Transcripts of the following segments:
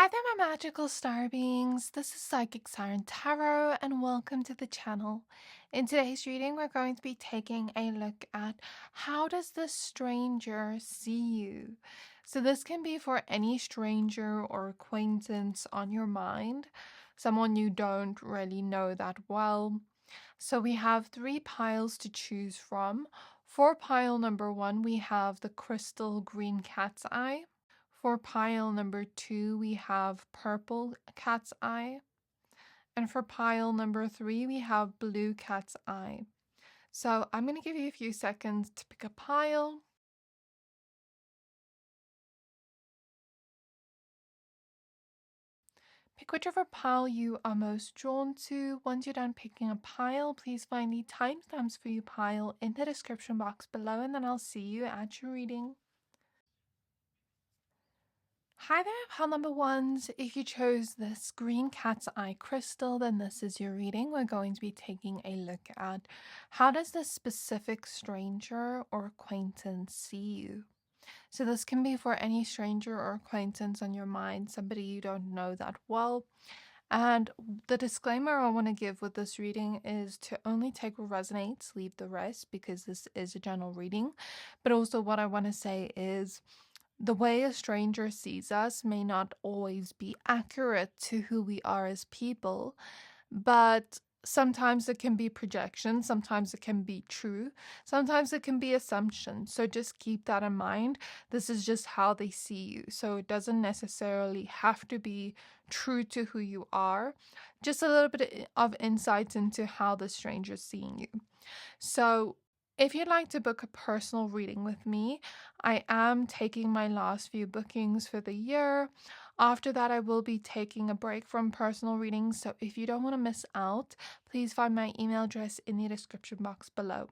Hi there, my magical star beings. This is Psychic Siren Tarot, and welcome to the channel. In today's reading, we're going to be taking a look at how does the stranger see you? So this can be for any stranger or acquaintance on your mind, someone you don't really know that well. So we have three piles to choose from. For pile number one, we have the crystal green cat's eye. For pile number two, we have purple cat's eye. And for pile number three, we have blue cat's eye. So I'm going to give you a few seconds to pick a pile. Pick whichever pile you are most drawn to. Once you're done picking a pile, please find the timestamps for your pile in the description box below, and then I'll see you at your reading. Hi there, pile number ones. If you chose this green cat's eye crystal, then this is your reading. We're going to be taking a look at how does this specific stranger or acquaintance see you? So this can be for any stranger or acquaintance on your mind, somebody you don't know that well. And the disclaimer I want to give with this reading is to only take what resonates, leave the rest, because this is a general reading. But also what I want to say is the way a stranger sees us may not always be accurate to who we are as people, but sometimes it can be projection, sometimes it can be true, sometimes it can be assumption. So just keep that in mind. This is just how they see you. So it doesn't necessarily have to be true to who you are, just a little bit of insights into how the stranger's seeing you. So if you'd like to book a personal reading with me, I am taking my last few bookings for the year. After that, I will be taking a break from personal readings. So if you don't want to miss out, please find my email address in the description box below.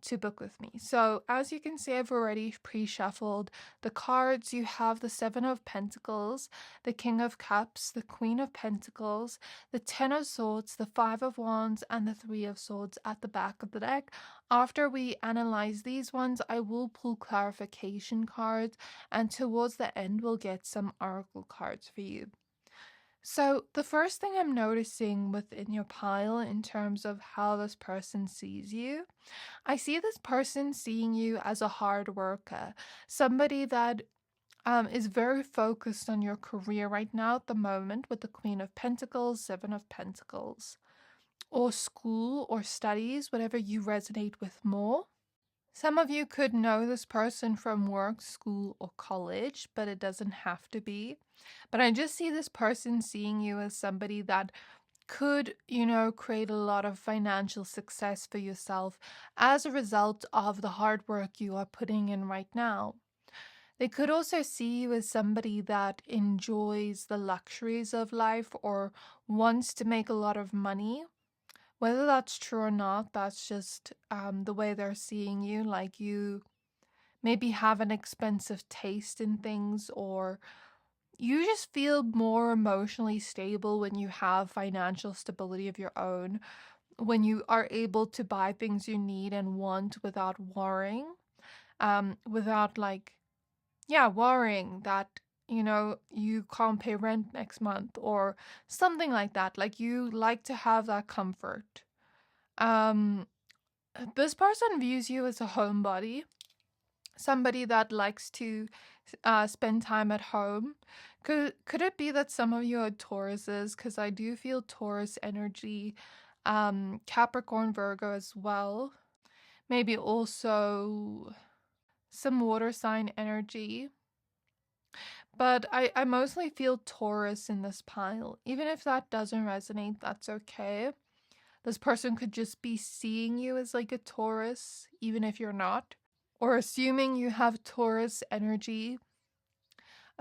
To book with me. So as you can see, I've already pre-shuffled the cards. You have the Seven of Pentacles, the King of Cups, the Queen of Pentacles, the Ten of Swords, the Five of Wands, and the Three of Swords at the back of the deck. After we analyze these ones, I will pull clarification cards, and towards the end, we'll get some oracle cards for you. So the first thing I'm noticing within your pile in terms of how this person sees you, I see this person seeing you as a hard worker, somebody that is very focused on your career right now at the moment with the Queen of Pentacles, Seven of Pentacles, or school or studies, whatever you resonate with more. Some of you could know this person from work, school, or college, but it doesn't have to be. But I just see this person seeing you as somebody that could, create a lot of financial success for yourself as a result of the hard work you are putting in right now. They could also see you as somebody that enjoys the luxuries of life or wants to make a lot of money. Whether that's true or not, that's just the way they're seeing you. Like you maybe have an expensive taste in things, or you just feel more emotionally stable when you have financial stability of your own, when you are able to buy things you need and want without worrying, without worrying that, you can't pay rent next month or something like that. Like you like to have that comfort. Um, this person views you as a homebody, somebody that likes to spend time at home. Could it be that some of you are Tauruses? Because I do feel Taurus energy, Capricorn, Virgo as well. Maybe also some water sign energy. But I mostly feel Taurus in this pile. Even if that doesn't resonate, that's okay. This person could just be seeing you as like a Taurus, even if you're not, or assuming you have Taurus energy.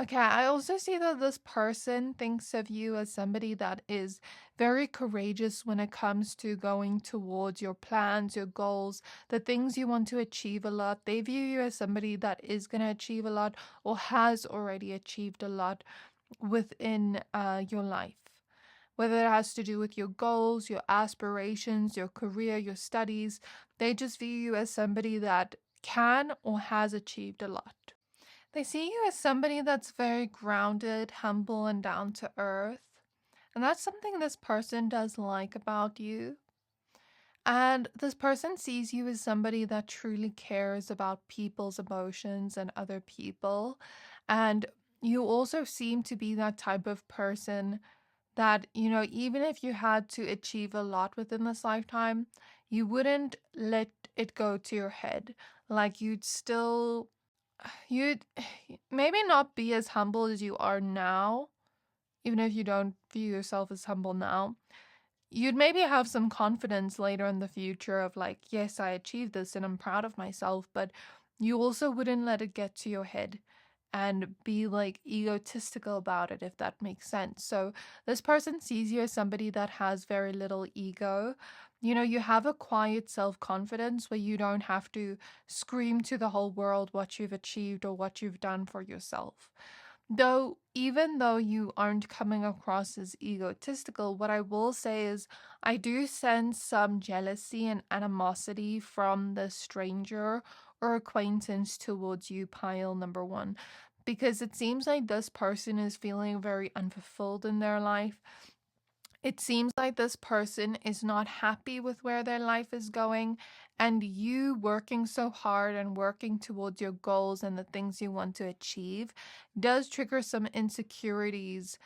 Okay, I also see that this person thinks of you as somebody that is very courageous when it comes to going towards your plans, your goals, the things you want to achieve a lot. They view you as somebody that is going to achieve a lot or has already achieved a lot within your life. Whether it has to do with your goals, your aspirations, your career, your studies, they just view you as somebody that can or has achieved a lot. They see you as somebody that's very grounded, humble, and down to earth. And that's something this person does like about you. And this person sees you as somebody that truly cares about people's emotions and other people. And you also seem to be that type of person that, even if you had to achieve a lot within this lifetime, you wouldn't let it go to your head. Like you'd maybe not be as humble as you are now, even if you don't view yourself as humble now. You'd maybe have some confidence later in the future of like, yes, I achieved this and I'm proud of myself, but you also wouldn't let it get to your head and be like egotistical about it, if that makes sense. So this person sees you as somebody that has very little ego. You have a quiet self-confidence where you don't have to scream to the whole world what you've achieved or what you've done for yourself. Though, even though you aren't coming across as egotistical, what I will say is I do sense some jealousy and animosity from the stranger or acquaintance towards you, pile number one, because it seems like this person is feeling very unfulfilled in their life. It seems like this person is not happy with where their life is going, and you working so hard and working towards your goals and the things you want to achieve does trigger some insecurities,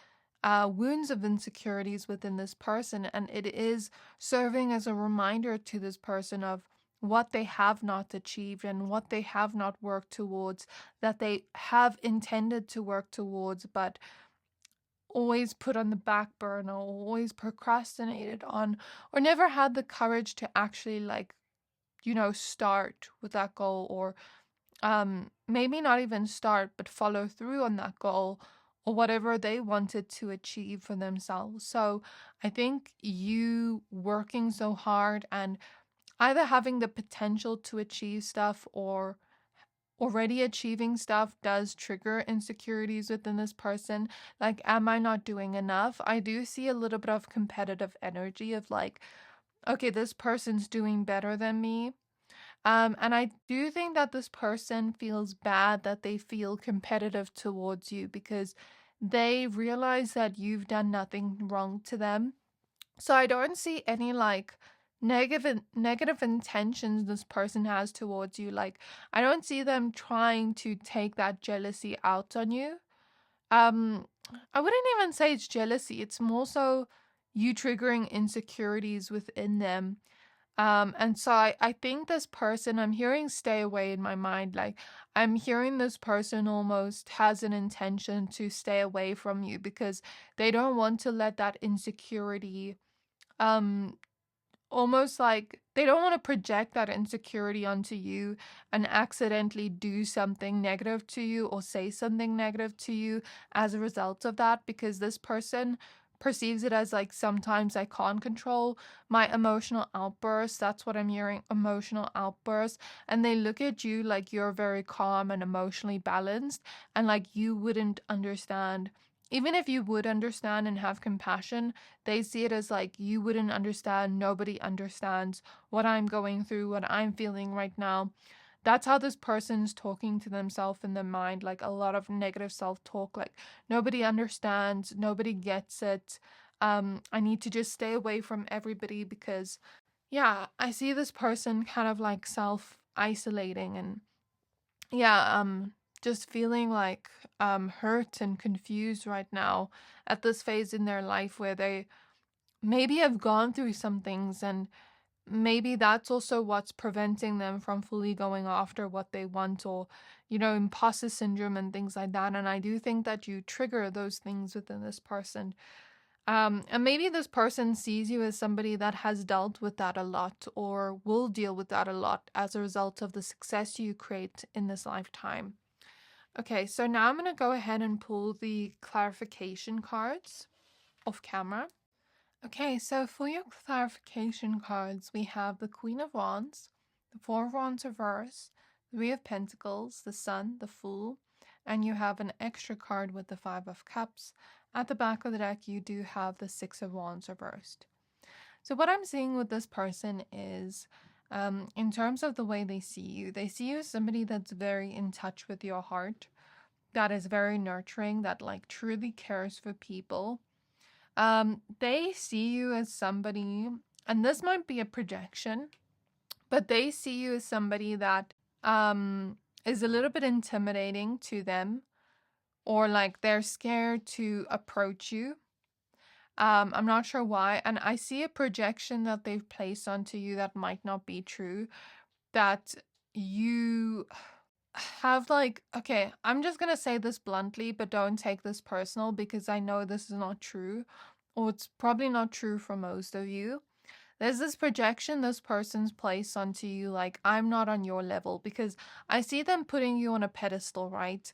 wounds of insecurities within this person. And it is serving as a reminder to this person of what they have not achieved and what they have not worked towards, that they have intended to work towards, but always put on the back burner, or always procrastinated on, or never had the courage to actually start with that goal, or maybe not even start but follow through on that goal or whatever they wanted to achieve for themselves. So I think you working so hard and either having the potential to achieve stuff or already achieving stuff does trigger insecurities within this person. Like, am I not doing enough? I do see a little bit of competitive energy of like, okay, this person's doing better than me. And I do think that this person feels bad that they feel competitive towards you because they realize that you've done nothing wrong to them. So I don't see any like negative intentions this person has towards you. Like, I don't see them trying to take that jealousy out on you. Um I wouldn't even say it's jealousy. It's more so you triggering insecurities within them. And so I think this person, I'm hearing stay away in my mind. Like, I'm hearing this person almost has an intention to stay away from you because they don't want to let that insecurity um almost like they don't want to project that insecurity onto you and accidentally do something negative to you or say something negative to you as a result of that, because this person perceives it as like, sometimes I can't control my emotional outbursts. That's what I'm hearing, emotional outbursts. And they look at you like you're very calm and emotionally balanced, and like you wouldn't understand. Even if you would understand and have compassion, they see it as like you wouldn't understand. Nobody understands what I'm going through, what I'm feeling right now. That's how this person's talking to themselves in their mind, like a lot of negative self-talk, like nobody understands, nobody gets it. I need to just stay away from everybody because, yeah, I see this person kind of like self-isolating and, yeah, just feeling like hurt and confused right now at this phase in their life where they maybe have gone through some things, and maybe that's also what's preventing them from fully going after what they want, or imposter syndrome and things like that. And I do think that you trigger those things within this person. And maybe this person sees you as somebody that has dealt with that a lot or will deal with that a lot as a result of the success you create in this lifetime. Okay, so now I'm going to go ahead and pull the clarification cards off camera. Okay, so for your clarification cards, we have the Queen of Wands, the Four of Wands reverse, Three of Pentacles, the Sun, the Fool, and you have an extra card with the Five of Cups. At the back of the deck, you do have the Six of Wands reversed. So what I'm seeing with this person is, in terms of the way they see you as somebody that's very in touch with your heart. that is very nurturing, that like truly cares for people. They see you as somebody, and this might be a projection, but they see you as somebody that is a little bit intimidating to them, or like they're scared to approach you. I'm not sure why. And I see a projection that they've placed onto you that might not be true. That you have like, okay, I'm just gonna say this bluntly, but don't take this personal because I know this is not true, or it's probably not true for most of you. There's this projection this person's placed onto you, like, I'm not on your level, because I see them putting you on a pedestal, right?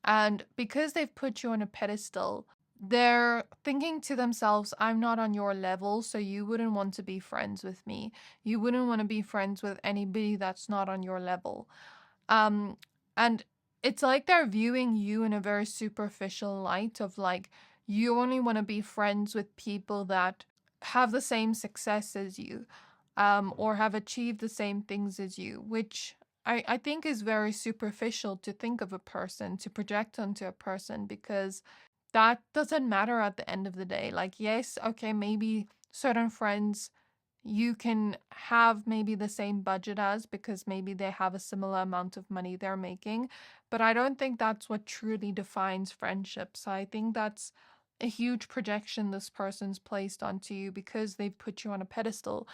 And because they've put you on a pedestal, they're thinking to themselves, I'm not on your level, so you wouldn't want to be friends with me. You wouldn't want to be friends with anybody that's not on your level. Um, and it's like they're viewing you in a very superficial light of like, you only want to be friends with people that have the same success as you, or have achieved the same things as you, which I think is very superficial to think of a person, to project onto a person, because that doesn't matter at the end of the day. Like, yes, okay, maybe certain friends you can have maybe the same budget as because maybe they have a similar amount of money they're making, but I don't think that's what truly defines friendships. I think that's a huge projection this person's placed onto you because they've put you on a pedestal.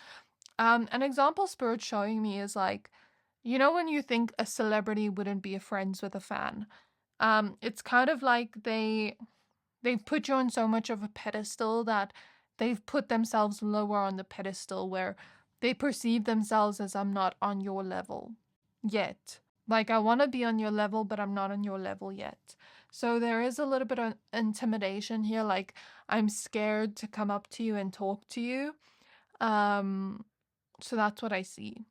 An example Spirit's showing me is like, you know, when you think a celebrity wouldn't be friends with a fan, it's kind of like they've put you on so much of a pedestal that they've put themselves lower on the pedestal where they perceive themselves as, I'm not on your level yet. Like, I want to be on your level, but I'm not on your level yet. So there is a little bit of intimidation here. Like, I'm scared to come up to you and talk to you. So that's what I see.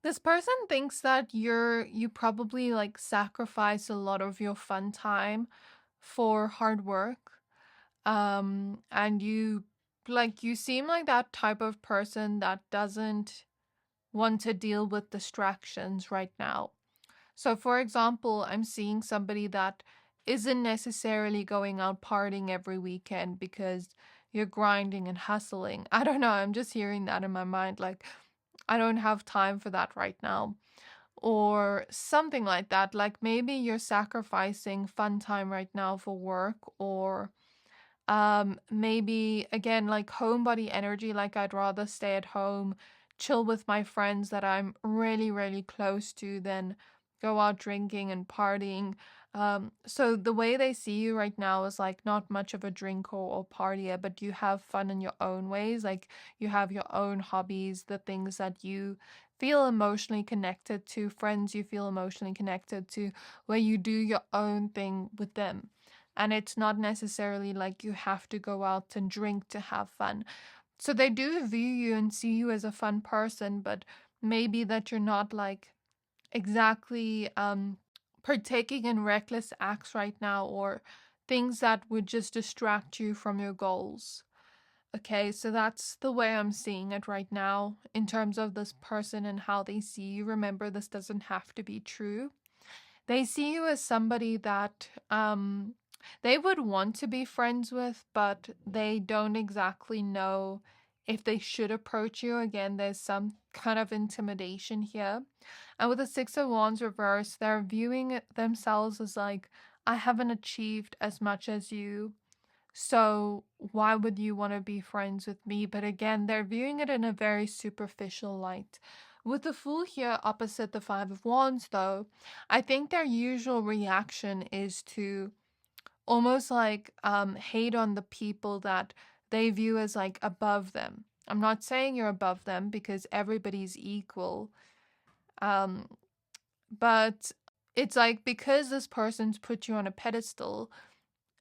This person thinks that you probably like sacrifice a lot of your fun time for hard work. And you seem like that type of person that doesn't want to deal with distractions right now. So for example, I'm seeing somebody that isn't necessarily going out partying every weekend because you're grinding and hustling. I don't know, I'm just hearing that in my mind, like, I don't have time for that right now. Or something like that. Like maybe you're sacrificing fun time right now for work, or maybe again like homebody energy, like I'd rather stay at home, chill with my friends that I'm really really close to than go out drinking and partying. So the way they see you right now is like not much of a drinker or partier, but you have fun in your own ways. Like you have your own hobbies, the things that you feel emotionally connected to, friends you feel emotionally connected to, where you do your own thing with them. And it's not necessarily like you have to go out and drink to have fun. So they do view you and see you as a fun person, but maybe that you're not like exactly partaking in reckless acts right now, or things that would just distract you from your goals. Okay, so that's the way I'm seeing it right now in terms of this person and how they see you. Remember, this doesn't have to be true. They see you as somebody that they would want to be friends with, but they don't exactly know if they should approach you. Again, there's some kind of intimidation here. And with the Six of Wands reverse, they're viewing themselves as like, I haven't achieved as much as you, so why would you want to be friends with me? But again, they're viewing it in a very superficial light. With the Fool here opposite the Five of Wands, though, I think their usual reaction is to almost like hate on the people that they view as like above them. I'm not saying you're above them because everybody's equal. Um, but it's like because this person's put you on a pedestal,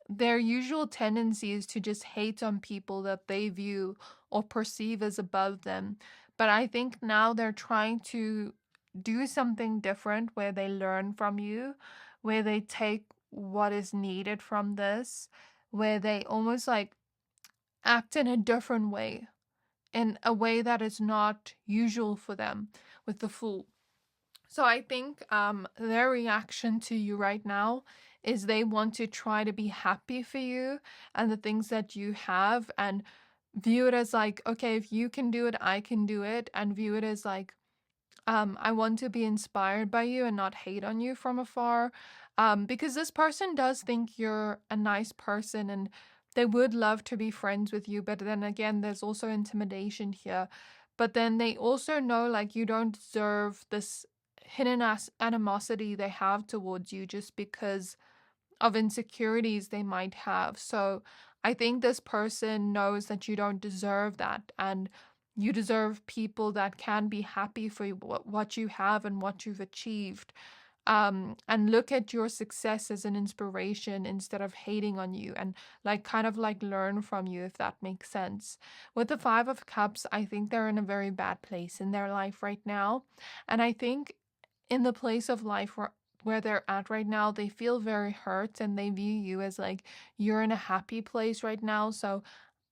their usual tendency is to just hate on people that they view or perceive as above them. But I think now they're trying to do something different where they learn from you, where they take what is needed from this, where they almost like act in a different way, in a way that is not usual for them with the Fool. So I think their reaction to you right now is they want to try to be happy for you and the things that you have, and view it as like, okay, if you can do it, I can do it, and view it as like, I want to be inspired by you and not hate on you from afar. Because this person does think you're a nice person and they would love to be friends with you. But then again, there's also intimidation here. But then they also know like you don't deserve this hidden animosity they have towards you just because of insecurities they might have. So I think this person knows that you don't deserve that, and you deserve people that can be happy for you, what you have and what you've achieved. And look at your success as an inspiration instead of hating on you, and like kind of like learn from you, if that makes sense. With the Five of Cups, I think they're in a very bad place in their life right now. And I think in the place of life where they're at right now, they feel very hurt and they view you as like you're in a happy place right now. So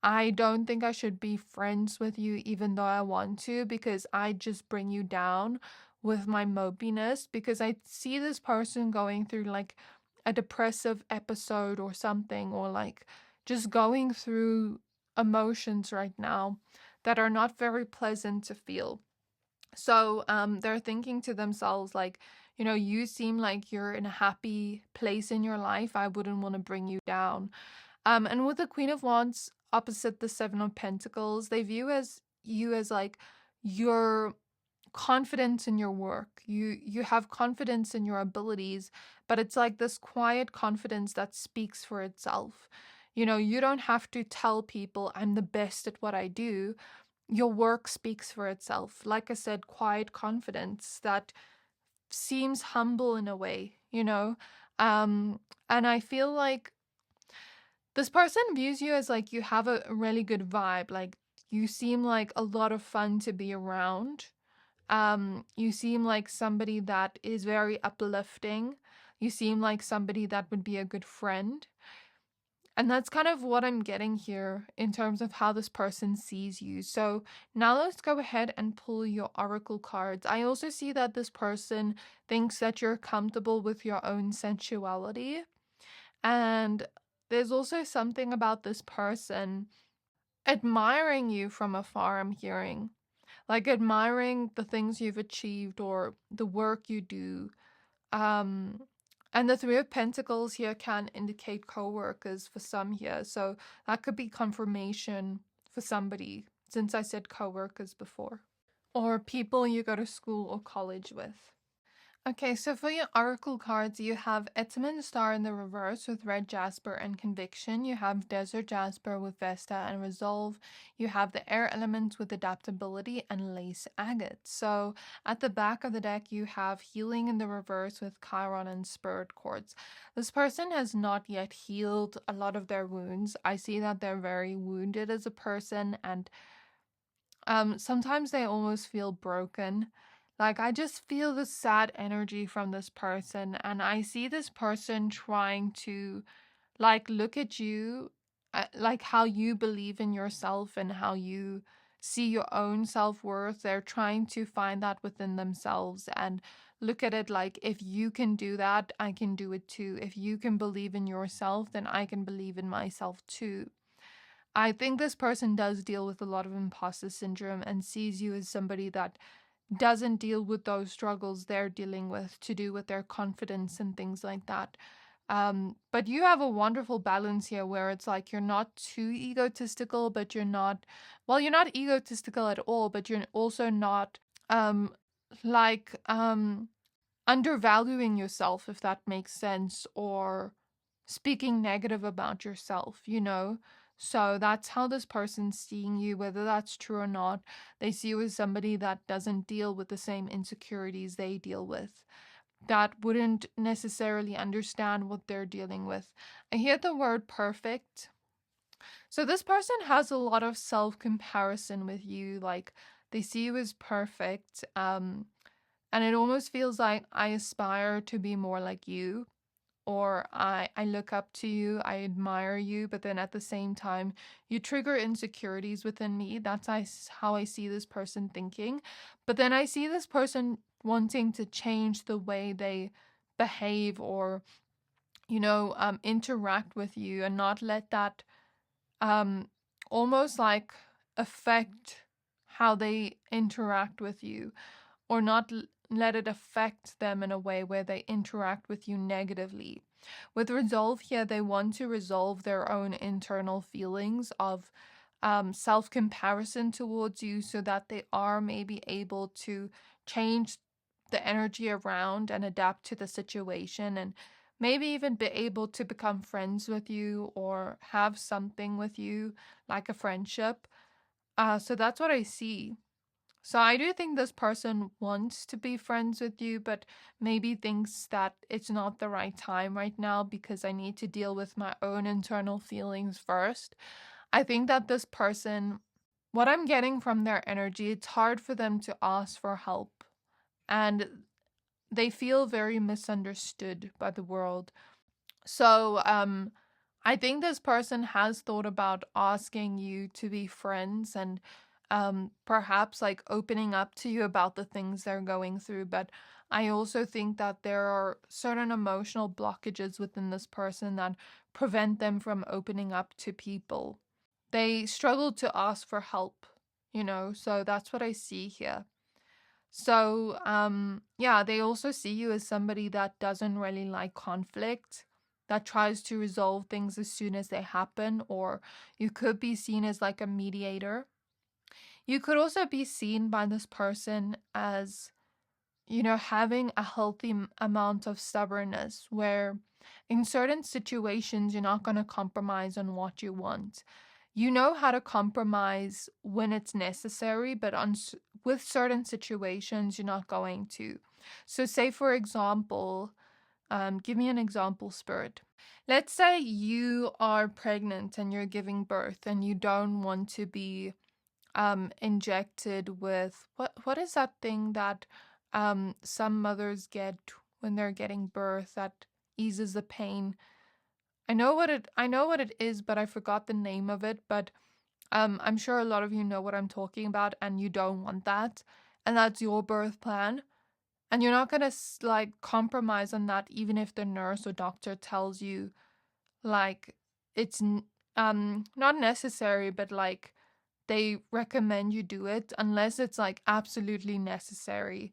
I don't think I should be friends with you even though I want to, because I just bring you down with my mopiness, because I see this person going through like a depressive episode or something, or like just going through emotions right now that are not very pleasant to feel. So they're thinking to themselves, like, you seem like you're in a happy place in your life. I wouldn't want to bring you down. And with the Queen of Wands opposite the Seven of Pentacles, they view as you as like your confidence in your work. You have confidence in your abilities, but it's like this quiet confidence that speaks for itself. You don't have to tell people I'm the best at what I do. Your work speaks for itself. Like I said, quiet confidence that seems humble in a way. And I feel like this person views you as like you have a really good vibe. Like you seem like a lot of fun to be around. You seem like somebody that is very uplifting. You seem like somebody that would be a good friend. And that's kind of what I'm getting here in terms of how this person sees you. So now let's go ahead and pull your oracle cards. I also see that this person thinks that you're comfortable with your own sensuality. And there's also something about this person admiring you from afar, I'm hearing. Like admiring the things you've achieved or the work you do. Um, and the Three of Pentacles here can indicate co-workers for some here. So that could be confirmation for somebody, since I said co-workers before. Or people you go to school or college with. Okay, so for your oracle cards, you have Etamine Star in the reverse with red jasper and conviction. You have desert jasper with Vesta and resolve. You have the air elements with adaptability and lace agate. So at the back of the deck, you have healing in the reverse with Chiron and spirit quartz. This person has not yet healed a lot of their wounds. I see that they're very wounded as a person, and sometimes they almost feel broken. Like I just feel the sad energy from this person, and I see this person trying to like look at you, like how you believe in yourself and how you see your own self-worth. They're trying to find that within themselves and look at it like, if you can do that, I can do it too. If you can believe in yourself, then I can believe in myself too. I think this person does deal with a lot of imposter syndrome and sees you as somebody that doesn't deal with those struggles they're dealing with to do with their confidence and things like that. But you have a wonderful balance here where it's like you're not too egotistical, but you're not, well, you're not egotistical at all, but you're also not like undervaluing yourself, if that makes sense, or speaking negative about yourself. So that's how this person's seeing you, whether that's true or not. They see you as somebody that doesn't deal with the same insecurities they deal with, that wouldn't necessarily understand what they're dealing with. I hear the word perfect. So this person has a lot of self-comparison with you, like they see you as perfect, and it almost feels like I aspire to be more like you, or I look up to you, I admire you, but then at the same time, you trigger insecurities within me. That's how I see this person thinking. But then I see this person wanting to change the way they behave or, interact with you, and not let that almost like affect how they interact with you, or not let it affect them in a way where they interact with you negatively. With resolve here, they want to resolve their own internal feelings of self-comparison towards you, so that they are maybe able to change the energy around and adapt to the situation, and maybe even be able to become friends with you or have something with you like a friendship. So that's what I see. So I do think this person wants to be friends with you, but maybe thinks that it's not the right time right now because I need to deal with my own internal feelings first. I think that this person, what I'm getting from their energy, it's hard for them to ask for help. And they feel very misunderstood by the world. So, I think this person has thought about asking you to be friends, and perhaps like opening up to you about the things they're going through. But I also think that there are certain emotional blockages within this person that prevent them from opening up to people. They struggle to ask for help, so that's what I see here. So, yeah, they also see you as somebody that doesn't really like conflict, that tries to resolve things as soon as they happen, or you could be seen as like a mediator. You could also be seen by this person as, having a healthy amount of stubbornness, where in certain situations, you're not going to compromise on what you want. You know how to compromise when it's necessary, but with certain situations, you're not going to. So, say, for example, give me an example, Spirit. Let's say you are pregnant and you're giving birth and you don't want to be injected with what is that thing that some mothers get when they're getting birth that eases the pain. I know what it is, but I forgot the name of it. But I'm sure a lot of you know what I'm talking about, and you don't want that, and that's your birth plan, and you're not gonna like compromise on that, even if the nurse or doctor tells you like it's not necessary, but like they recommend you do it, unless it's like absolutely necessary.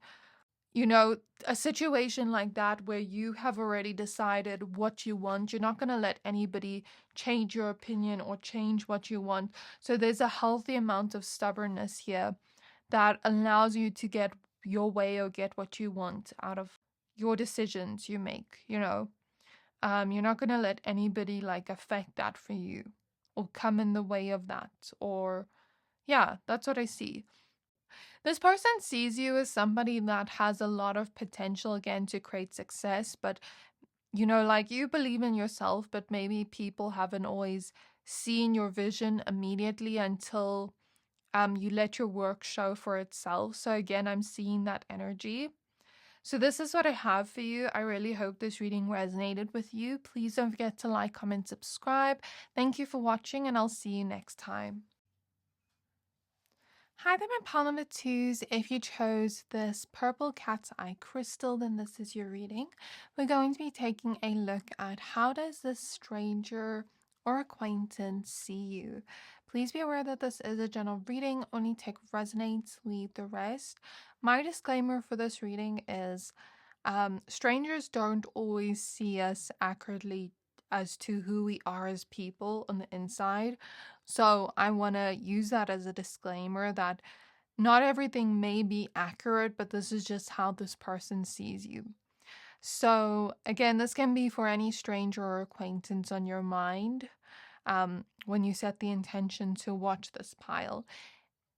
A situation like that where you have already decided what you want, you're not going to let anybody change your opinion or change what you want. So there's a healthy amount of stubbornness here that allows you to get your way or get what you want out of your decisions you make. You're not going to let anybody like affect that for you or come in the way of that. Or yeah, that's what I see. This person sees you as somebody that has a lot of potential again to create success, but like you believe in yourself, but maybe people haven't always seen your vision immediately until you let your work show for itself. So again, I'm seeing that energy. So this is what I have for you. I really hope this reading resonated with you. Please don't forget to like, comment, subscribe. Thank you for watching, and I'll see you next time. Hi there, my pile number twos. If you chose this purple cat's eye crystal, then this is your reading. We're going to be taking a look at how does this stranger or acquaintance see you. Please be aware that this is a general reading. Only take what resonates, leave the rest. My disclaimer for this reading is strangers don't always see us accurately as to who we are as people on the inside. So I want to use that as a disclaimer that not everything may be accurate, but this is just how this person sees you. So again, this can be for any stranger or acquaintance on your mind when you set the intention to watch this pile.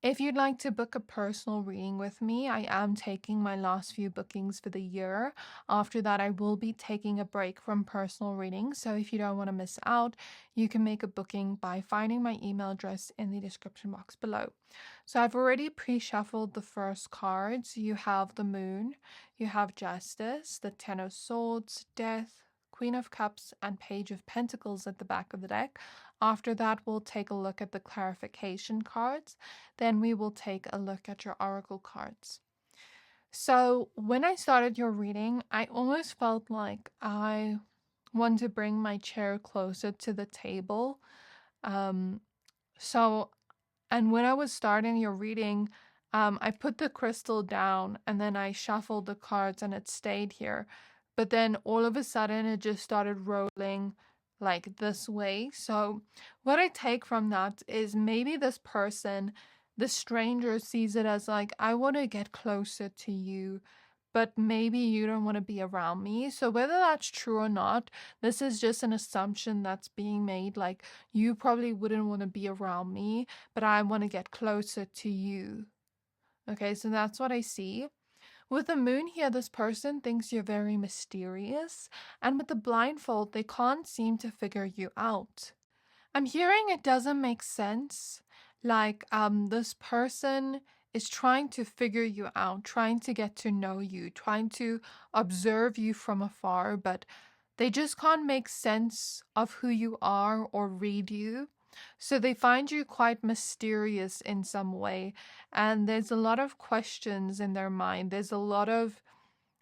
If you'd like to book a personal reading with me, I am taking my last few bookings for the year. After that, I will be taking a break from personal readings. So if you don't want to miss out, you can make a booking by finding my email address in the description box below. So I've already pre-shuffled the first cards. You have the Moon, you have Justice, the Ten of Swords, Death, Queen of Cups, and Page of Pentacles at the back of the deck. After that, we'll take a look at the clarification cards. Then we will take a look at your oracle cards. So when I started your reading, I almost felt like I want to bring my chair closer to the table. Um, so And when I was starting your reading, I put the crystal down and then I shuffled the cards and it stayed here. But then all of a sudden it just started rolling like this way. So, what I take from that is maybe this person, the stranger, sees it as like, I want to get closer to you, but maybe you don't want to be around me. So, whether that's true or not, this is just an assumption that's being made. Like, you probably wouldn't want to be around me, but I want to get closer to you. Okay, so that's what I see. With the moon here, this person thinks you're very mysterious, and with the blindfold, they can't seem to figure you out. I'm hearing it doesn't make sense. Like, this person is trying to figure you out, trying to get to know you, trying to observe you from afar, but they just can't make sense of who you are or read you. So they find you quite mysterious in some way. And there's a lot of questions in their mind. There's a lot of,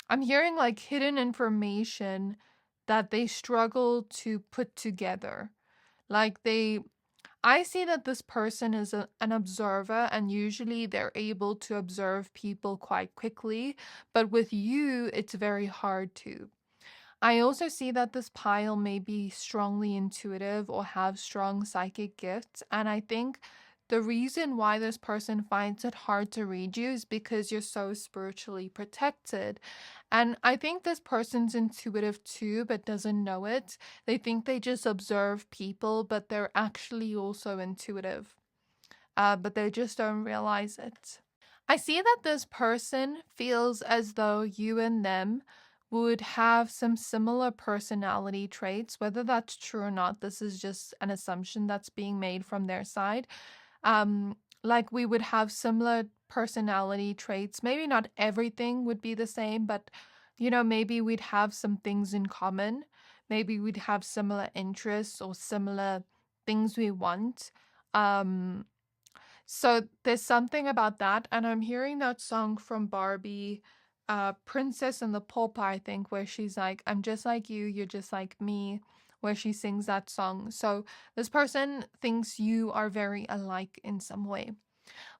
I'm hearing like hidden information that they struggle to put together. Like I see that this person is an observer, and usually they're able to observe people quite quickly. But with you, it's very hard to. I also see that this pile may be strongly intuitive or have strong psychic gifts. And I think the reason why this person finds it hard to read you is because you're so spiritually protected. And I think this person's intuitive too, but doesn't know it. They think they just observe people, but they're actually also intuitive. But they just don't realize it. I see that this person feels as though you and them would have some similar personality traits. Whether that's true or not, this is just an assumption that's being made from their side. Like we would have similar personality traits. Maybe not everything would be the same, but maybe we'd have some things in common. Maybe we'd have similar interests or similar things we want. Um, so there's something about that, and I'm hearing that song from Barbie, Princess and the Pauper, I think, where she's like, I'm just like you're just like me, where she sings that song. So this person thinks you are very alike in some way.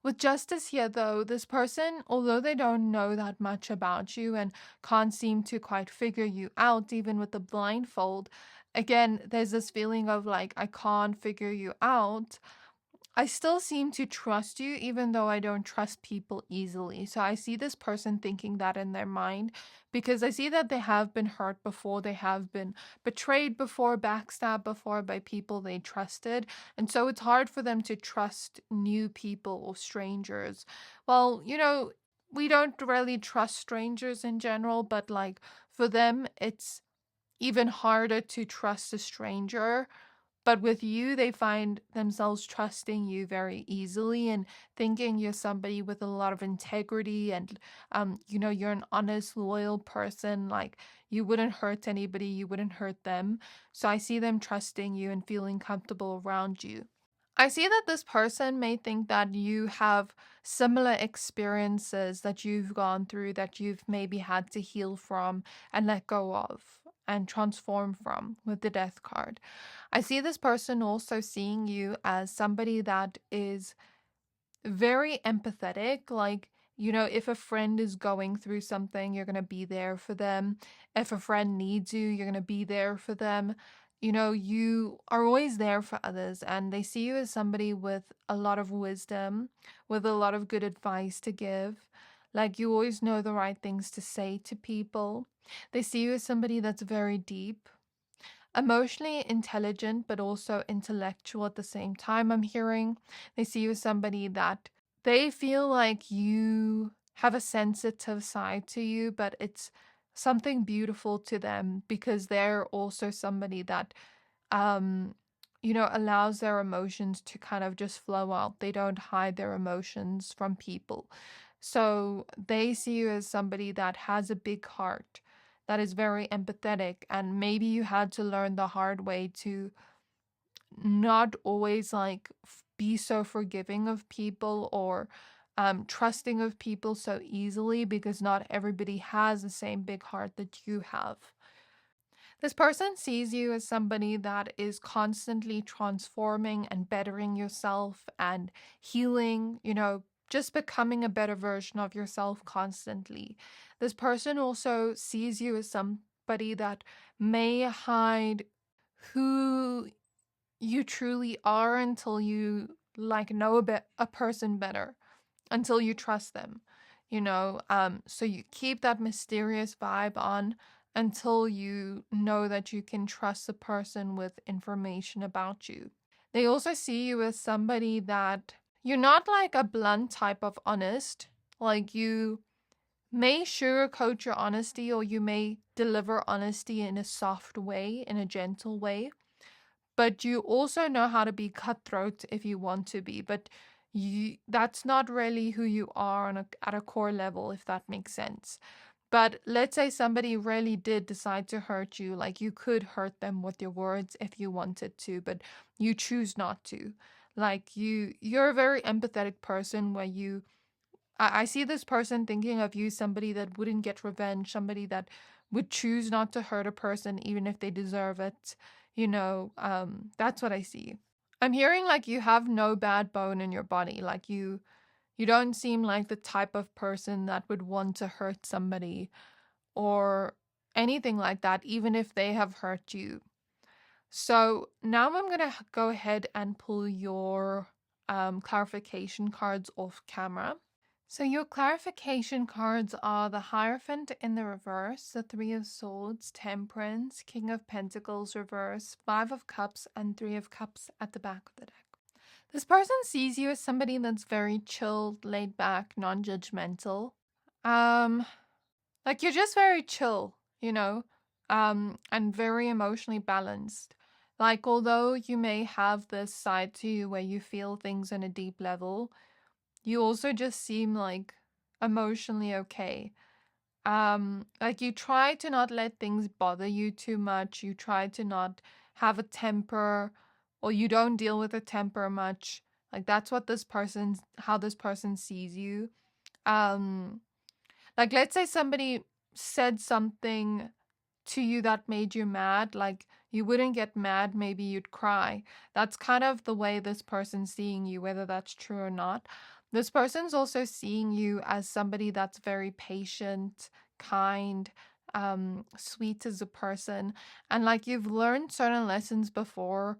With Justice here, though, this person, although they don't know that much about you and can't seem to quite figure you out, even with the blindfold, again, there's this feeling of like, I can't figure you out. I still seem to trust you, even though I don't trust people easily. So I see this person thinking that in their mind because I see that they have been hurt before, they have been betrayed before, backstabbed before by people they trusted. And so it's hard for them to trust new people or strangers. Well, we don't really trust strangers in general, but like for them, it's even harder to trust a stranger, but with you, they find themselves trusting you very easily and thinking you're somebody with a lot of integrity and, you're an honest, loyal person. Like you wouldn't hurt anybody, you wouldn't hurt them. So I see them trusting you and feeling comfortable around you. I see that this person may think that you have similar experiences that you've gone through, that you've maybe had to heal from and let go of and transform from with the death card. I see this person also seeing you as somebody that is very empathetic. Like, if a friend is going through something, you're going to be there for them. If a friend needs you, you're going to be there for them. You are always there for others, and they see you as somebody with a lot of wisdom, with a lot of good advice to give. Like, you always know the right things to say to people. They see you as somebody that's very deep, emotionally intelligent, but also intellectual at the same time. I'm hearing they see you as somebody that they feel like you have a sensitive side to you, but it's something beautiful to them because they're also somebody that, um, allows their emotions to kind of just flow out. They don't hide their emotions from people. So they see you as somebody that has a big heart, that is very empathetic, and maybe you had to learn the hard way to not always like be so forgiving of people or trusting of people so easily because not everybody has the same big heart that you have. This person sees you as somebody that is constantly transforming and bettering yourself and healing, just becoming a better version of yourself constantly. This person also sees you as somebody that may hide who you truly are until you know a person better, until you trust them, so you keep that mysterious vibe on until you know that you can trust the person with information about you. They also see you as somebody that you're not like a blunt type of honest. Like, you may sugarcoat your honesty, or you may deliver honesty in a soft way, in a gentle way, but you also know how to be cutthroat if you want to be. But that's not really who you are at a core level, if that makes sense. But let's say somebody really did decide to hurt you, like, you could hurt them with your words if you wanted to, but you choose not to. Like, you're a very empathetic person where I see this person thinking of you, somebody that wouldn't get revenge, somebody that would choose not to hurt a person even if they deserve it. That's what I see. I'm hearing like you have no bad bone in your body. Like, you don't seem like the type of person that would want to hurt somebody or anything like that, even if they have hurt you. So now I'm going to go ahead and pull your clarification cards off camera. So your clarification cards are the Hierophant in the reverse, the Three of Swords, Temperance, King of Pentacles reverse, Five of Cups, and Three of Cups at the back of the deck. This person sees you as somebody that's very chilled, laid back, non-judgmental. Like, you're just very chill, and very emotionally balanced. Like, although you may have this side to you where you feel things on a deep level, you also just seem like emotionally okay. Like, you try to not let things bother you too much. You try to not have a temper, or you don't deal with a temper much. Like, that's how this person sees you. Like, let's say somebody said something to you that made you mad. Like, you wouldn't get mad, maybe you'd cry. That's kind of the way this person's seeing you, whether that's true or not. This person's also seeing you as somebody that's very patient, kind, sweet as a person. And like, you've learned certain lessons before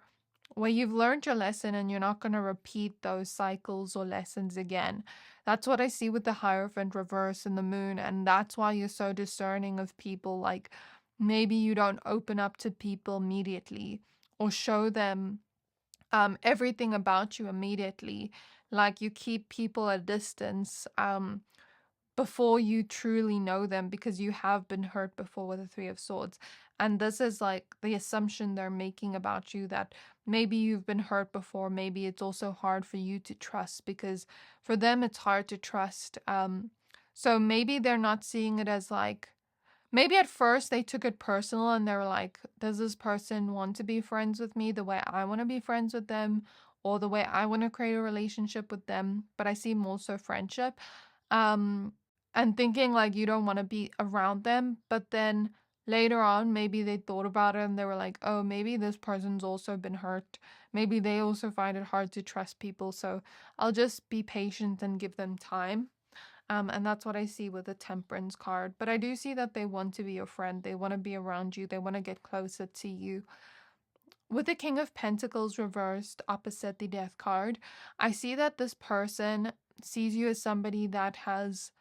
where you've learned your lesson and you're not going to repeat those cycles or lessons again. That's what I see with the Hierophant reverse and the Moon. And that's why you're so discerning of people. Like, maybe you don't open up to people immediately or show them everything about you immediately. Like, you keep people at distance before you truly know them, because you have been hurt before with the Three of Swords. And this is like the assumption they're making about you, that maybe you've been hurt before. Maybe it's also hard for you to trust, because for them it's hard to trust. So maybe they're not seeing it as like, maybe at first they took it personal and they were like, does this person want to be friends with me the way I want to be friends with them, or the way I want to create a relationship with them? But I see more so friendship. And thinking like you don't want to be around them. But then later on, maybe they thought about it and they were like, oh, maybe this person's also been hurt. Maybe they also find it hard to trust people. So I'll just be patient and give them time. And that's what I see with the Temperance card. But I do see that they want to be your friend. They want to be around you. They want to get closer to you. With the King of Pentacles reversed opposite the Death card, I see that this person sees you as somebody that has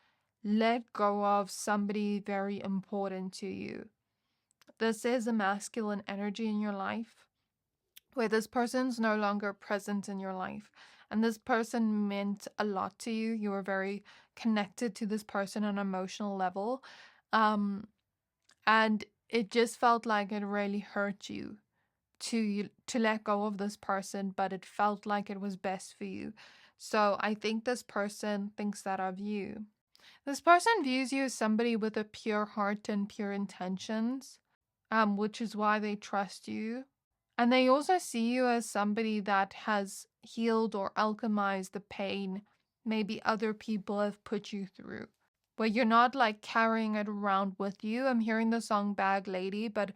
let go of somebody very important to you. This is a masculine energy in your life, where this person's no longer present in your life. And this person meant a lot to you. You were very connected to this person on an emotional level. And it just felt like it really hurt you to let go of this person, but it felt like it was best for you. So I think this person thinks that of you. This person views you as somebody with a pure heart and pure intentions, which is why they trust you. And they also see you as somebody that has healed or alchemized the pain maybe other people have put you through, where you're not like carrying it around with you. I'm hearing the song Bag Lady, but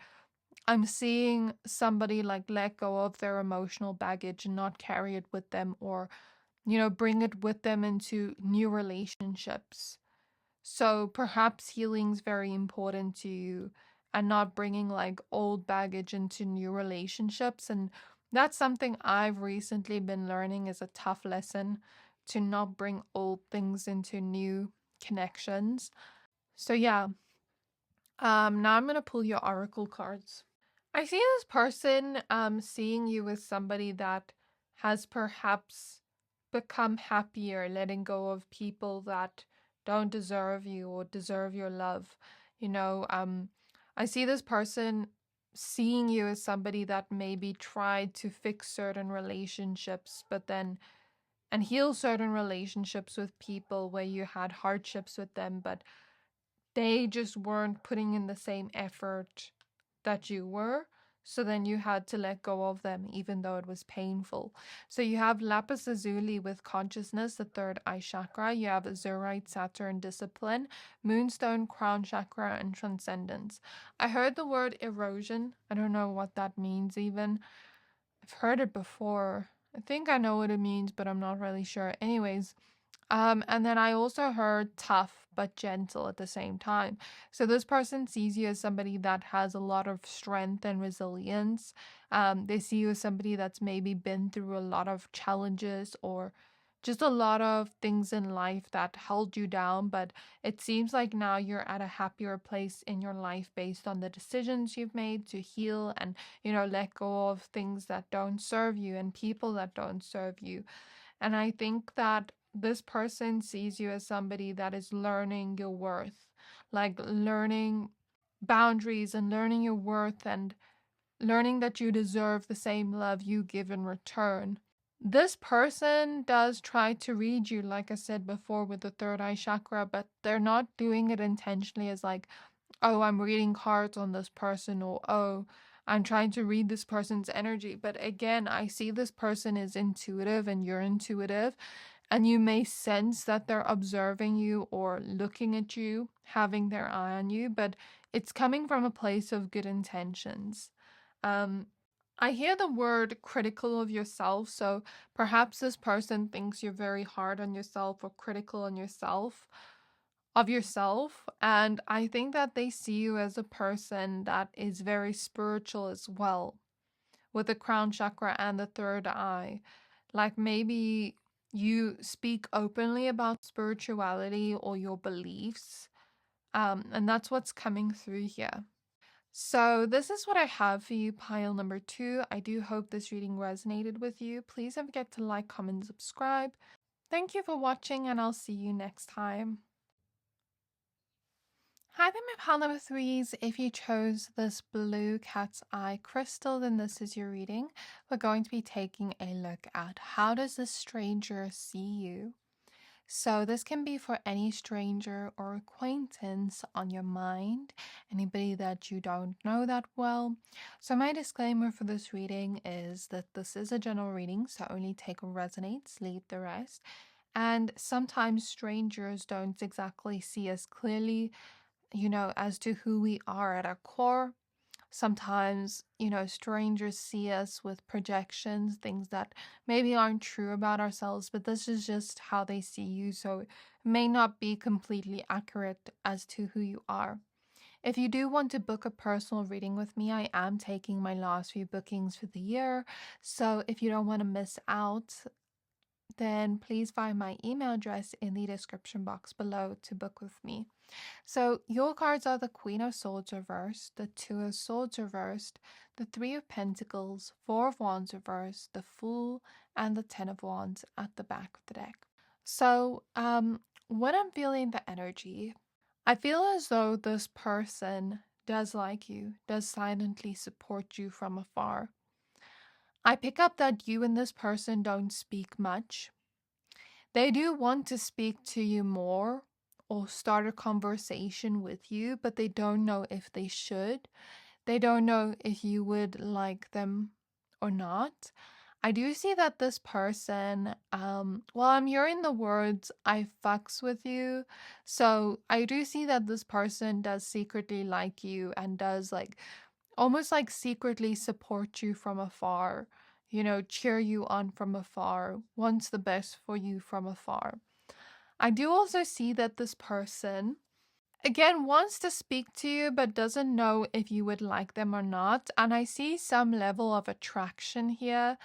I'm seeing somebody like let go of their emotional baggage and not carry it with them, or, bring it with them into new relationships. So perhaps healing's very important to you, and not bringing like old baggage into new relationships. And that's something I've recently been learning is a tough lesson, to not bring old things into new connections. So yeah, now I'm gonna pull your oracle cards. I see this person seeing you as somebody that has perhaps become happier letting go of people that don't deserve you or deserve your love. You know, I see this person seeing you as somebody that maybe tried to fix certain relationships, but then and heal certain relationships with people where you had hardships with them, but they just weren't putting in the same effort that you were. So then you had to let go of them, even though it was painful. So you have lapis lazuli with consciousness, the third eye chakra. You have azurite, Saturn, discipline, moonstone, crown chakra, and transcendence. I heard the word erosion. I don't know what that means even. I've heard it before. I think I know what it means, but I'm not really sure. Anyways, and then I also heard tough but gentle at the same time. So this person sees you as somebody that has a lot of strength and resilience. They see you as somebody that's maybe been through a lot of challenges, or just a lot of things in life that held you down. But it seems like now you're at a happier place in your life based on the decisions you've made to heal and, let go of things that don't serve you and people that don't serve you. And I think that this person sees you as somebody that is learning your worth, like learning boundaries and learning your worth and learning that you deserve the same love you give in return. This person does try to read you, like I said before, with the third eye chakra, but they're not doing it intentionally as like, oh, I'm reading cards on this person, or oh, I'm trying to read this person's energy. But again, I see this person is intuitive and you're intuitive, and you may sense that they're observing you or looking at you, having their eye on you, but it's coming from a place of good intentions. Um, I hear the word critical of yourself, so perhaps this person thinks you're very hard on yourself or critical on yourself, of yourself. And I think that they see you as a person that is very spiritual as well, with the crown chakra and the third eye. Like maybe you speak openly about spirituality or your beliefs. And that's what's coming through here. So this is what I have for you, pile number 2. I do hope this reading resonated with you. Please don't forget to like, comment, subscribe. Thank you for watching, and I'll see you next time. Hi there, my pile number 3s. If you chose this blue cat's eye crystal, then this is your reading. We're going to be taking a look at how does this stranger see you? So this can be for any stranger or acquaintance on your mind, anybody that you don't know that well. So my disclaimer for this reading is that this is a general reading, so only take what resonates, leave the rest. And sometimes strangers don't exactly see us clearly, as to who we are at our core. Sometimes, strangers see us with projections, things that maybe aren't true about ourselves, but this is just how they see you, so it may not be completely accurate as to who you are. If you do want to book a personal reading with me, I am taking my last few bookings for the year, so if you don't want to miss out, then please find my email address in the description box below to book with me. So your cards are the Queen of Swords reversed, the Two of Swords reversed, the Three of Pentacles, Four of Wands reversed, the Fool, and the Ten of Wands at the back of the deck. So when I'm feeling the energy, I feel as though this person does like you, does silently support you from afar. I pick up that you and this person don't speak much. They do want to speak to you more or start a conversation with you, but they don't know if they should. They don't know if you would like them or not. I do see that this person, well, I'm hearing the words, I fucks with you. So I do see that this person does secretly like you and does like almost like secretly support you from afar, cheer you on from afar, wants the best for you from afar. I do also see that this person again wants to speak to you but doesn't know if you would like them or not, and I see some level of attraction here,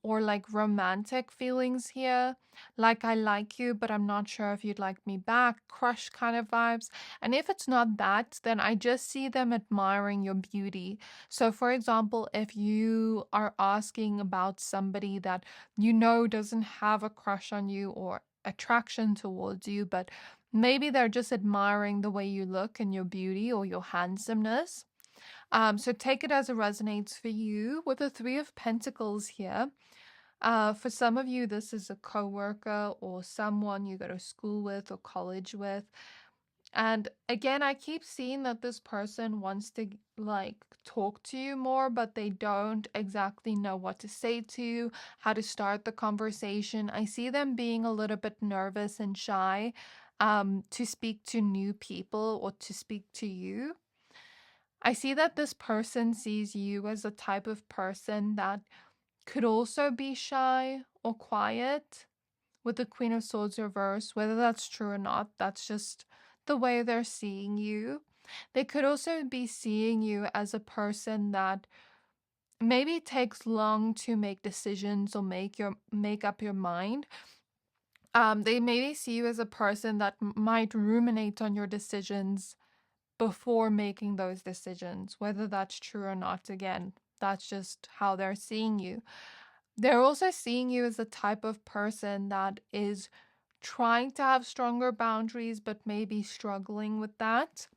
or like romantic feelings here, like I like you but I'm not sure if you'd like me back, crush kind of vibes. And if it's not that, then I just see them admiring your beauty. So for example, if you are asking about somebody that doesn't have a crush on you or attraction towards you, but maybe they're just admiring the way you look and your beauty or your handsomeness. So take it as it resonates for you. With the Three of Pentacles here, for some of you, this is a coworker or someone you go to school with or college with. And again, I keep seeing that this person wants to like talk to you more, but they don't exactly know what to say to you, how to start the conversation. I see them being a little bit nervous and shy to speak to new people or to speak to you. I see that this person sees you as a type of person that could also be shy or quiet with the Queen of Swords reverse. Whether that's true or not, that's just the way they're seeing you. They could also be seeing you as a person that maybe takes long to make decisions or make up your mind. They maybe see you as a person that might ruminate on your decisions before making those decisions. Whether that's true or not, again, that's just how they're seeing you. They're also seeing you as a type of person that is trying to have stronger boundaries, but maybe struggling with that.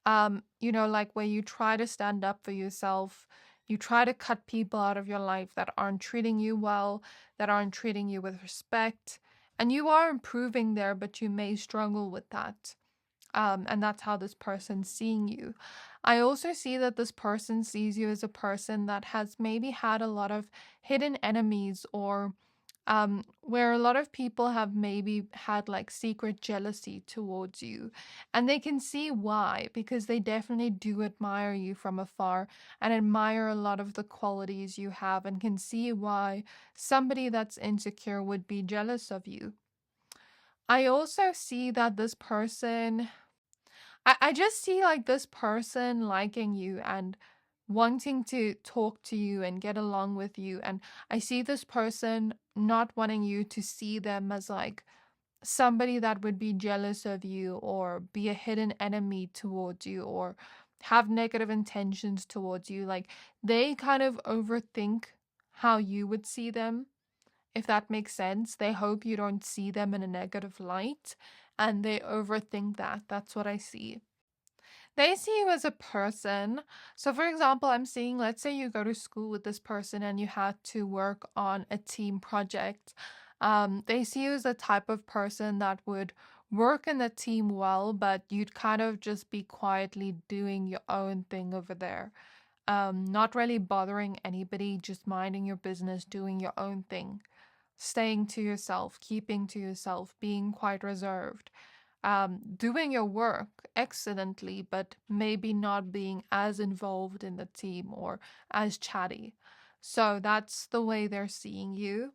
Like where you try to stand up for yourself, you try to cut people out of your life that aren't treating you well, that aren't treating you with respect, and you are improving there, but you may struggle with that. And that's how this person's seeing you. I also see that this person sees you as a person that has maybe had a lot of hidden enemies, or where a lot of people have maybe had like secret jealousy towards you. And they can see why, because they definitely do admire you from afar and admire a lot of the qualities you have, and can see why somebody that's insecure would be jealous of you. I also see that this person I just see like this person liking you and wanting to talk to you and get along with you. And I see this person not wanting you to see them as like somebody that would be jealous of you or be a hidden enemy towards you or have negative intentions towards you. Like they kind of overthink how you would see them, if that makes sense. They hope you don't see them in a negative light and they overthink that. That's what I see. They see you as a person. So, for example, I'm seeing, let's say you go to school with this person and you had to work on a team project. They see you as a type of person that would work in the team well, but you'd kind of just be quietly doing your own thing over there. Not really bothering anybody, just minding your business, doing your own thing, staying to yourself, keeping to yourself, being quite reserved, doing your work excellently, but maybe not being as involved in the team or as chatty. So that's the way they're seeing you.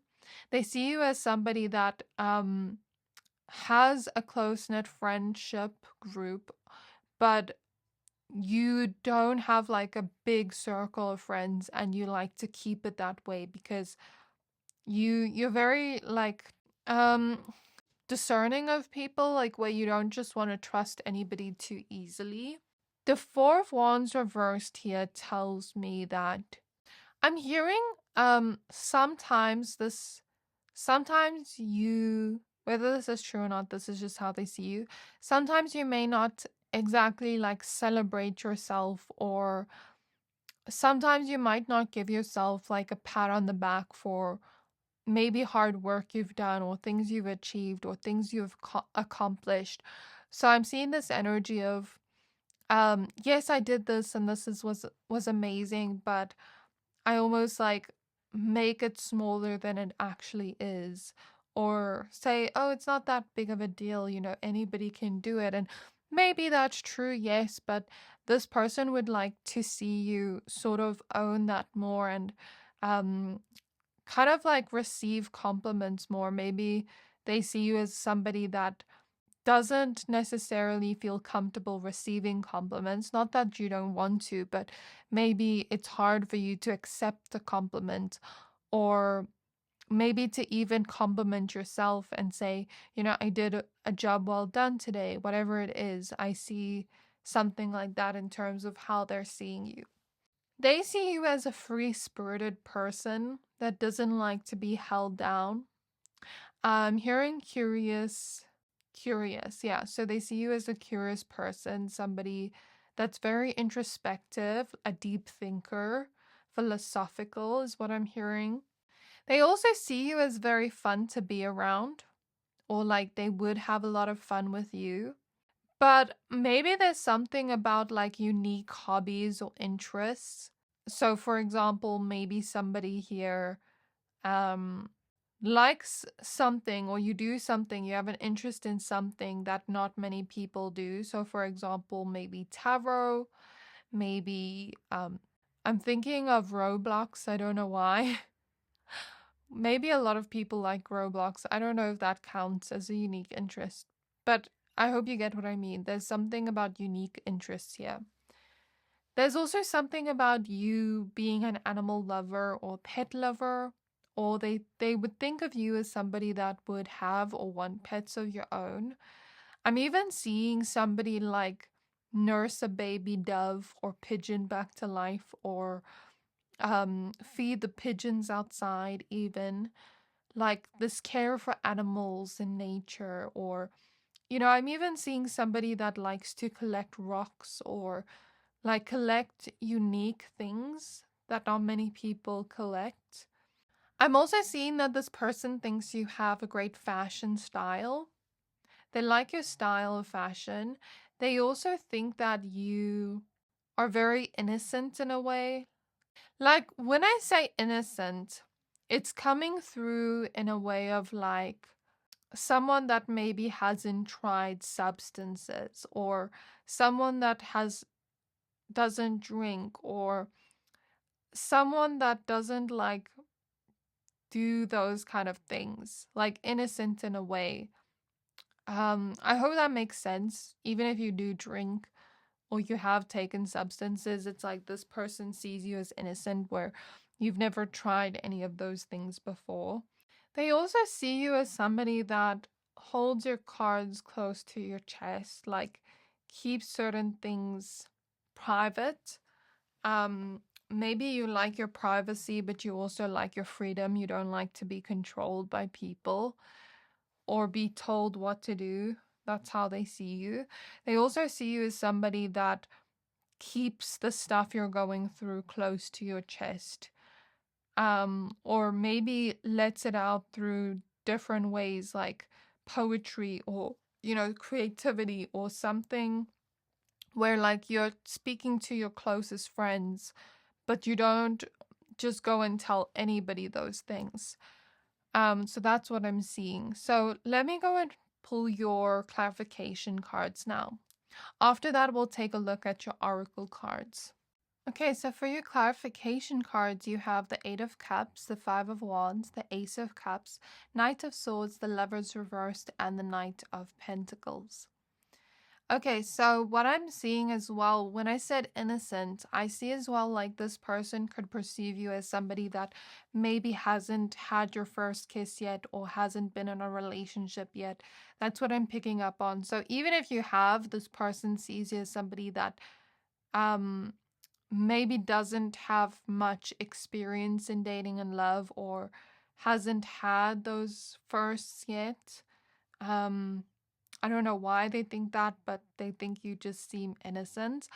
They see you as somebody that has a close knit friendship group, but you don't have like a big circle of friends, and you like to keep it that way because you're very like um discerning of people, like where you don't just want to trust anybody too easily. The Four of Wands reversed here tells me that I'm hearing sometimes you, whether this is true or not, this is just how they see you. Sometimes you may not exactly like celebrate yourself, or sometimes you might not give yourself like a pat on the back for maybe hard work you've done or things you've achieved or things you've accomplished. So I'm seeing this energy of yes, I did this and this was amazing, but I almost like make it smaller than it actually is, or say, oh, it's not that big of a deal, anybody can do it. And maybe that's true, yes, but this person would like to see you sort of own that more, and um, kind of like receive compliments more. Maybe they see you as somebody that doesn't necessarily feel comfortable receiving compliments. Not that you don't want to, but maybe it's hard for you to accept the compliment, or maybe to even compliment yourself and say, I did a job well done today, whatever it is. I see something like that in terms of how they're seeing you. They see you as a free-spirited person that doesn't like to be held down. Hearing curious, yeah. So they see you as a curious person, somebody that's very introspective, a deep thinker, philosophical is what I'm hearing. They also see you as very fun to be around, or like they would have a lot of fun with you. But maybe there's something about like unique hobbies or interests. So for example, maybe somebody here um likes something, or you do something, you have an interest in something that not many people do. So for example, maybe tarot, maybe I'm thinking of Roblox, I don't know why. Maybe a lot of people like Roblox. I don't know if that counts as a unique interest, but I hope you get what I mean. There's something about unique interests here. There's also something about you being an animal lover or pet lover, or they would think of you as somebody that would have or want pets of your own. I'm even seeing somebody like nurse a baby dove or pigeon back to life, or feed the pigeons outside, even like this care for animals in nature. Or I'm even seeing somebody that likes to collect rocks, or like collect unique things that not many people collect. I'm also seeing that this person thinks you have a great fashion style. They like your style of fashion. They also think that you are very innocent in a way. Like when I say innocent, it's coming through in a way of like someone that maybe hasn't tried substances, or someone that has doesn't drink, or someone that doesn't like do those kind of things, like innocent in a way. I hope that makes sense. Even if you do drink or you have taken substances, it's like this person sees you as innocent, where you've never tried any of those things before. They also see you as somebody that holds your cards close to your chest, like keeps certain things private. Um, Maybe you like your privacy, but you also like your freedom. You don't like to be controlled by people or be told what to do. That's how they see you. They also see you as somebody that keeps the stuff you're going through close to your chest. Or maybe lets it out through different ways, like poetry, or creativity, or something where like you're speaking to your closest friends, but you don't just go and tell anybody those things. So that's what I'm seeing. So let me go and pull your clarification cards now. After that, we'll take a look at your oracle cards. Okay, so for your clarification cards, you have the Eight of Cups, the Five of Wands, the Ace of Cups, Knight of Swords, the Lovers reversed, and the Knight of Pentacles. Okay, so what I'm seeing as well, when I said innocent, I see as well like this person could perceive you as somebody that maybe hasn't had your first kiss yet, or hasn't been in a relationship yet. That's what I'm picking up on. So even if you have, this person sees you as somebody that um maybe doesn't have much experience in dating and love, or hasn't had those firsts yet. Um I don't know why they think that, but they think you just seem innocent.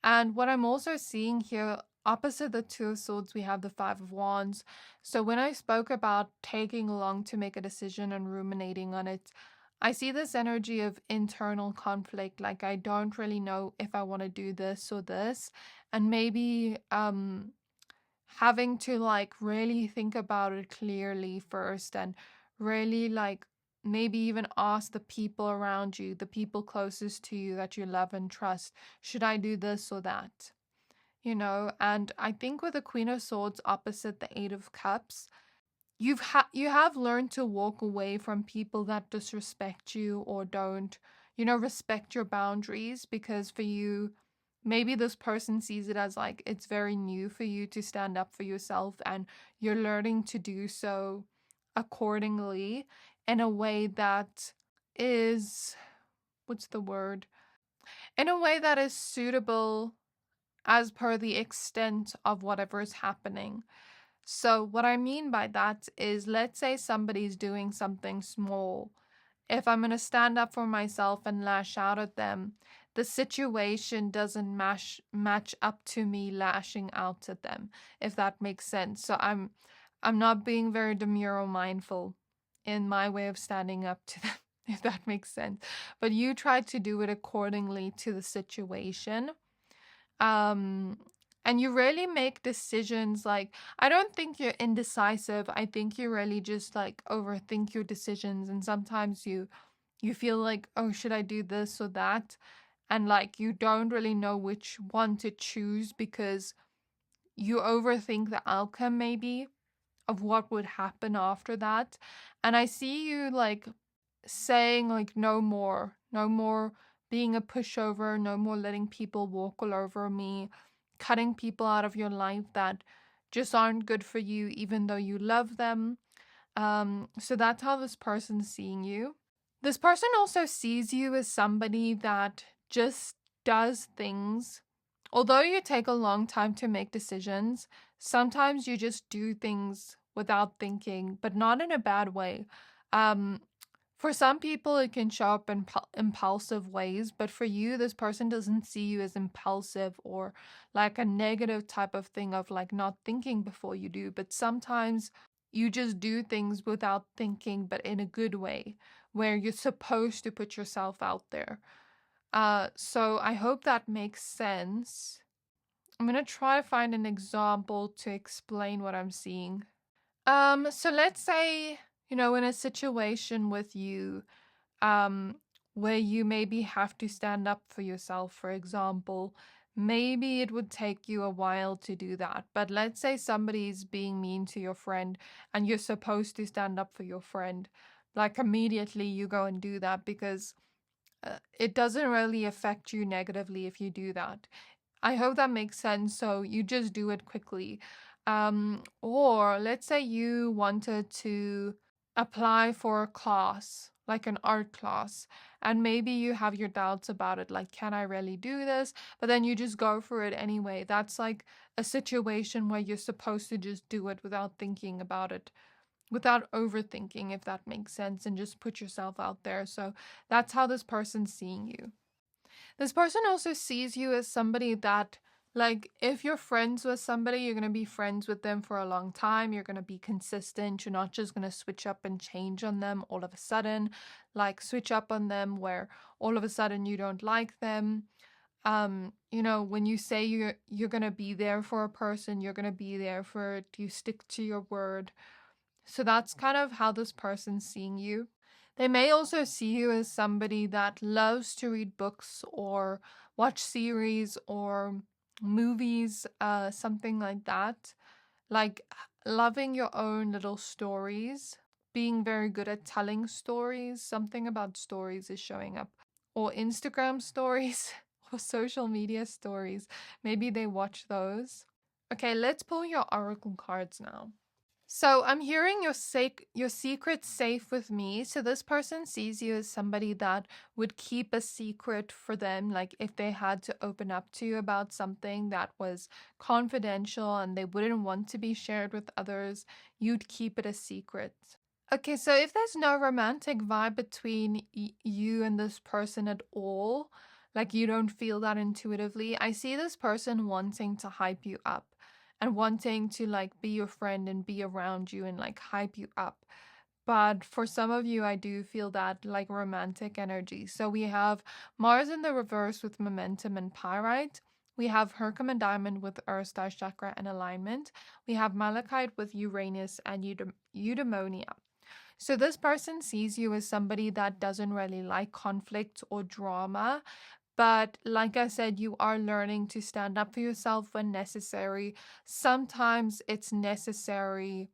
And what I'm also seeing here, opposite the Two of Swords, we have the Five of Wands. So when I spoke about taking long to make a decision and ruminating on it, I see this energy of internal conflict. Like I don't really know if I want to do this or this. And maybe having to like really think about it clearly first, and really like maybe even ask the people around you, the people closest to you that you love and trust, should I do this or that? And I think with the Queen of Swords opposite the Eight of Cups, you have learned to walk away from people that disrespect you or don't, respect your boundaries, because for you, maybe this person sees it as like it's very new for you to stand up for yourself, and you're learning to do so accordingly in a way that is, what's the word? In a way that is suitable as per the extent of whatever is happening. So, what I mean by that is, let's say somebody's doing something small. If I'm going to stand up for myself and lash out at them, the situation doesn't match up to me lashing out at them, if that makes sense. So I'm not being very demure or mindful in my way of standing up to them, if that makes sense. But you try to do it accordingly to the situation. Um, and you really make decisions like, I don't think you're indecisive. I think you really just like overthink your decisions, and sometimes you feel like, oh, should I do this or that? And like you don't really know which one to choose because you overthink the outcome maybe of what would happen after that. And I see you like saying like, no more, no more being a pushover, no more letting people walk all over me, cutting people out of your life that just aren't good for you, even though you love them. So that's how this person's seeing you. This person also sees you as somebody that just does things. Although you take a long time to make decisions, sometimes you just do things without thinking, but not in a bad way. Um, for some people, it can show up in impulsive ways, but for you, this person doesn't see you as impulsive or like a negative type of thing of like not thinking before you do, but sometimes you just do things without thinking, but in a good way, where you're supposed to put yourself out there. So I hope that makes sense. I'm gonna try to find an example to explain what I'm seeing. So let's say, in a situation with you, um, where you maybe have to stand up for yourself, for example, maybe it would take you a while to do that. But let's say somebody's being mean to your friend and you're supposed to stand up for your friend. Like immediately you go and do that because it doesn't really affect you negatively if you do that. I hope that makes sense. So you just do it quickly. Or let's say you wanted to apply for a class, like an art class, and maybe you have your doubts about it, like, can I really do this? But then you just go for it anyway. That's like a situation where you're supposed to just do it without thinking about it, without overthinking, if that makes sense, and just put yourself out there. So that's how this person's seeing you. This person also sees you as somebody that, like, if you're friends with somebody, you're going to be friends with them for a long time. You're going to be consistent. You're not just going to switch up and change on them all of a sudden, like switch up on them where all of a sudden you don't like them. When you say you're going to be there for a person, you're going to be there for it. You stick to your word. So that's kind of how this person's seeing you. They may also see you as somebody that loves to read books or watch series or movies, something like that. Like loving your own little stories, being very good at telling stories. Something about stories is showing up. Or Instagram stories or social media stories. Maybe they watch those. Okay, let's pull your oracle cards now. So I'm hearing your secret safe with me. So this person sees you as somebody that would keep a secret for them. Like if they had to open up to you about something that was confidential and they wouldn't want to be shared with others, you'd keep it a secret. Okay, so if there's no romantic vibe between you and this person at all, like you don't feel that intuitively, I see this person wanting to hype you up and wanting to like be your friend and be around you and like hype you up. But for some of you, I do feel that like romantic energy. So we have Mars in the reverse with momentum and pyrite. We have Herkimer diamond with Earth star chakra and alignment. We have malachite with Uranus and eudaimonia. So this person sees you as somebody that doesn't really like conflict or drama. But like I said, you are learning to stand up for yourself when necessary. Sometimes it's necessary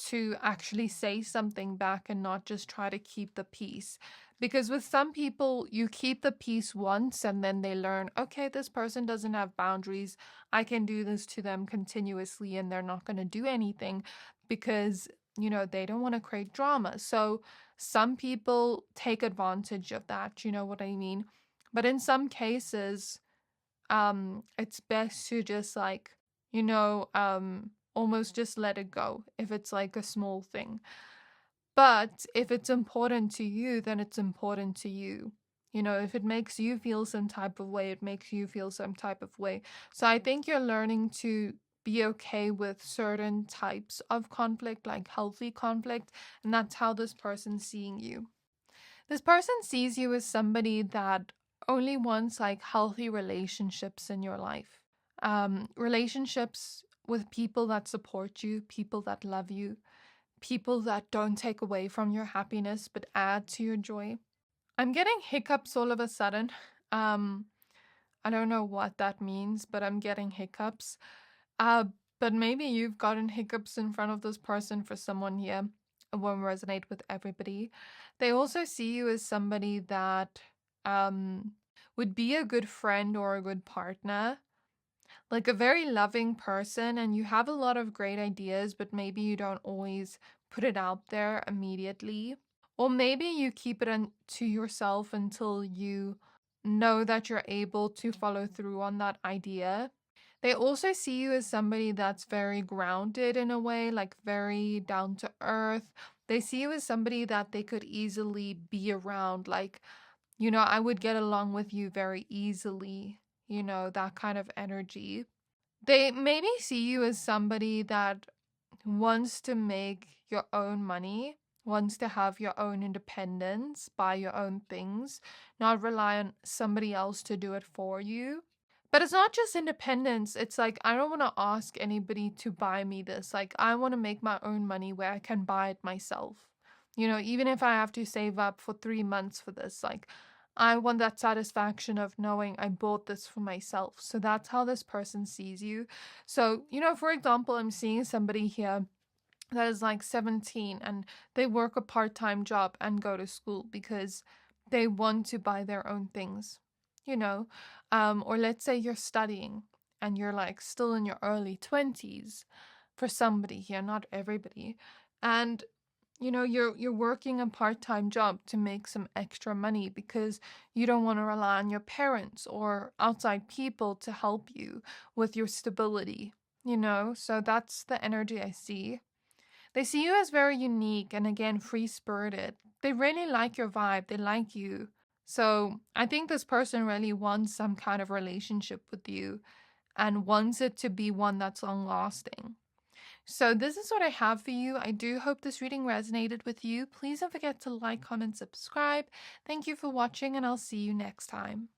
to actually say something back and not just try to keep the peace. Because with some people, you keep the peace once and then they learn, okay, this person doesn't have boundaries. I can do this to them continuously and they're not going to do anything because, they don't want to create drama. So some people take advantage of that, you know what I mean? But in some cases, it's best to just almost just let it go if it's like a small thing. But if it's important to you, then it's important to you. If it makes you feel some type of way, it makes you feel some type of way. So I think you're learning to be okay with certain types of conflict, like healthy conflict, and that's how this person's seeing you. This person sees you as somebody that only wants like healthy relationships in your life. Relationships with people that support you, people that love you, people that don't take away from your happiness but add to your joy. I'm getting hiccups all of a sudden. Um, I don't know what that means, but I'm getting hiccups. Uh, but maybe you've gotten hiccups in front of this person for someone here. It won't resonate with everybody. They also see you as somebody that um, would be a good friend or a good partner, like a very loving person, and you have a lot of great ideas, but maybe you don't always put it out there immediately. Or maybe you keep it to yourself until you know that you're able to follow through on that idea. They also see you as somebody that's very grounded in a way, like very down to earth. They see you as somebody that they could easily be around. Like, I would get along with you very easily, that kind of energy. They maybe see you as somebody that wants to make your own money, wants to have your own independence, buy your own things, not rely on somebody else to do it for you. But it's not just independence. It's like, I don't want to ask anybody to buy me this. Like, I want to make my own money where I can buy it myself. Even if I have to save up for 3 months for this, like, I want that satisfaction of knowing I bought this for myself. So that's how this person sees you. So, for example, I'm seeing somebody here that is like 17 and they work a part-time job and go to school because they want to buy their own things, or let's say you're studying and you're like still in your early 20s for somebody here, not everybody. And you're working a part-time job to make some extra money because you don't want to rely on your parents or outside people to help you with your stability, so that's the energy I see. They see you as very unique and, again, free-spirited. They really like your vibe. They like you. So I think this person really wants some kind of relationship with you and wants it to be one that's long-lasting. So this is what I have for you. I do hope this reading resonated with you. Please don't forget to like, comment, subscribe. Thank you for watching, and I'll see you next time.